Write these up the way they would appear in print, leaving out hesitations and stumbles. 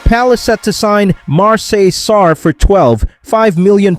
Palace set to sign Marseille Sarr for £5 million.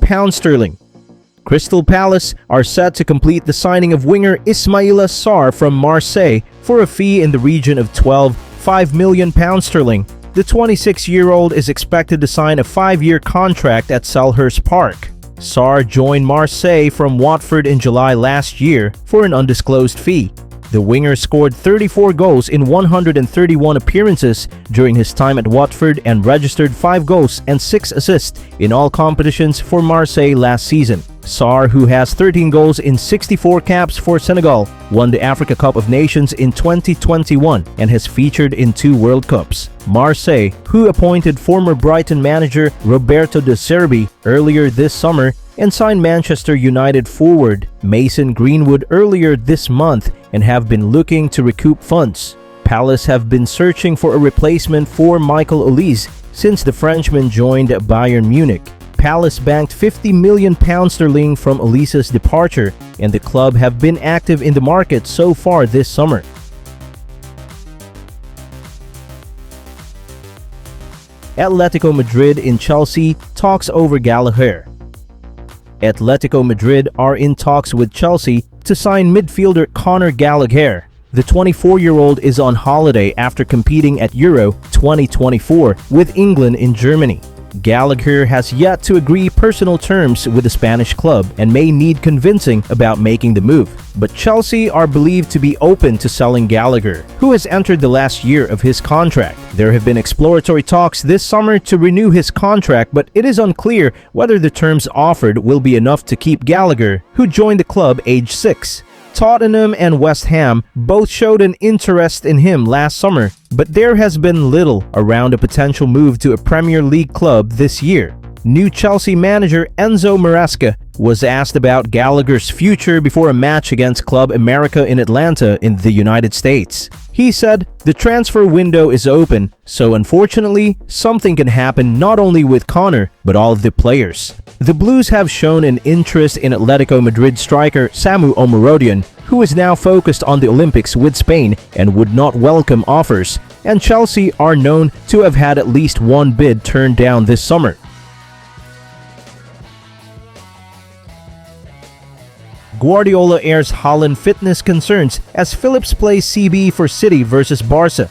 Crystal Palace are set to complete the signing of winger Ismaila Sarr from Marseille for a fee in the region of £5 million. The 26-year-old is expected to sign a 5-year contract at Selhurst Park. Sarr joined Marseille from Watford in July last year for an undisclosed fee. The winger scored 34 goals in 131 appearances during his time at Watford and registered 5 goals and 6 assists in all competitions for Marseille last season. Sarr, who has 13 goals in 64 caps for Senegal, won the Africa Cup of Nations in 2021 and has featured in 2 World Cups. Marseille, who appointed former Brighton manager Roberto de Zerbi earlier this summer, and signed Manchester United forward Mason Greenwood earlier this month and have been looking to recoup funds. Palace have been searching for a replacement for Michael Olise since the Frenchman joined Bayern Munich. Palace banked £50 million from Olise's departure, and the club have been active in the market so far this summer. Atletico Madrid in Chelsea talks over Gallagher. Atletico Madrid are in talks with Chelsea to sign midfielder Conor Gallagher. The 24-year-old is on holiday after competing at Euro 2024 with England in Germany. Gallagher has yet to agree personal terms with the Spanish club and may need convincing about making the move. But Chelsea are believed to be open to selling Gallagher, who has entered the last year of his contract. There have been exploratory talks this summer to renew his contract, but it is unclear whether the terms offered will be enough to keep Gallagher, who joined the club age 6. Tottenham and West Ham both showed an interest in him last summer, but there has been little around a potential move to a Premier League club this year. New Chelsea manager Enzo Maresca was asked about Gallagher's future before a match against Club America in Atlanta in the United States. He said, "The transfer window is open, so unfortunately, something can happen not only with Conor, but all of the players." The Blues have shown an interest in Atletico Madrid striker Samu Omorodion, who is now focused on the Olympics with Spain and would not welcome offers, and Chelsea are known to have had at least one bid turned down this summer. Guardiola airs Haaland fitness concerns as Phillips plays CB for City versus Barca.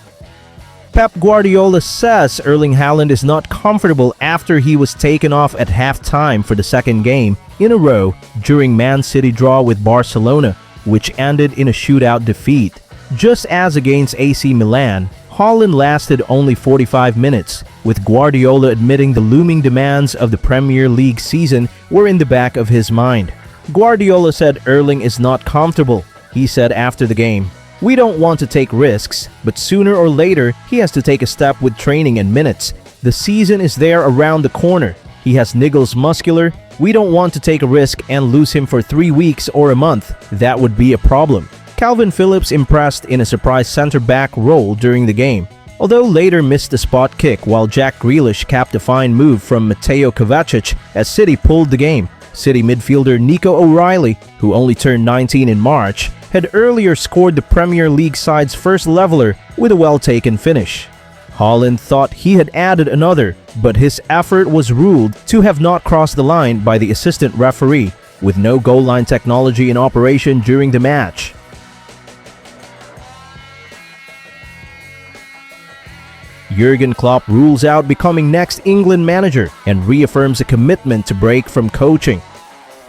Pep Guardiola says Erling Haaland is not comfortable after he was taken off at halftime for the second game in a row during Man City draw with Barcelona, which ended in a shootout defeat. Just as against AC Milan, Haaland lasted only 45 minutes, with Guardiola admitting the looming demands of the Premier League season were in the back of his mind. Guardiola said Erling is not comfortable. He said after the game, "We don't want to take risks, but sooner or later he has to take a step with training and minutes. The season is there around the corner. He has niggles muscular. We don't want to take a risk and lose him for 3 weeks or a month. That would be a problem." Calvin Phillips impressed in a surprise center-back role during the game, although later missed a spot kick while Jack Grealish capped a fine move from Mateo Kovacic as City pulled the game. City midfielder Nico O'Reilly, who only turned 19 in March, had earlier scored the Premier League side's first leveler with a well-taken finish. Haaland thought he had added another, but his effort was ruled to have not crossed the line by the assistant referee, with no goal line technology in operation during the match. Jurgen Klopp rules out becoming next England manager and reaffirms a commitment to break from coaching.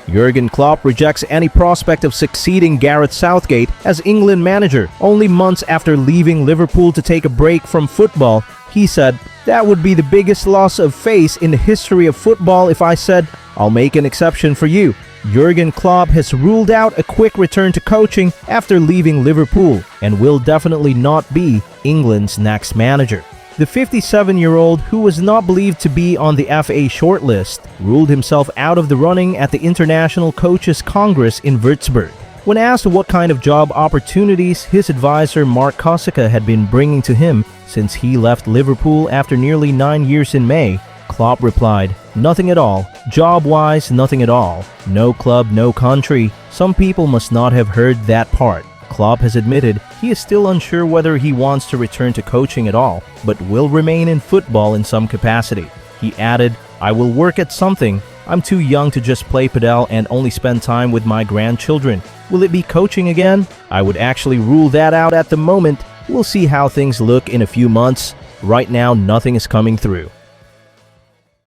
Jurgen Klopp rejects any prospect of succeeding Gareth Southgate as England manager only months after leaving Liverpool to take a break from football. He said, "That would be the biggest loss of face in the history of football if I said, I'll make an exception for you." Jurgen Klopp has ruled out a quick return to coaching after leaving Liverpool and will definitely not be England's next manager. The 57-year-old, who was not believed to be on the FA shortlist, ruled himself out of the running at the International Coaches Congress in Würzburg. When asked what kind of job opportunities his advisor Mark Kosicka had been bringing to him since he left Liverpool after nearly 9 years in May, Klopp replied, "Nothing at all. Job-wise, nothing at all. No club, no country. Some people must not have heard that part." Klopp has admitted he is still unsure whether he wants to return to coaching at all, but will remain in football in some capacity. He added, "I will work at something. I'm too young to just play padel and only spend time with my grandchildren. Will it be coaching again? I would actually rule that out at the moment. We'll see how things look in a few months. Right now, nothing is coming through."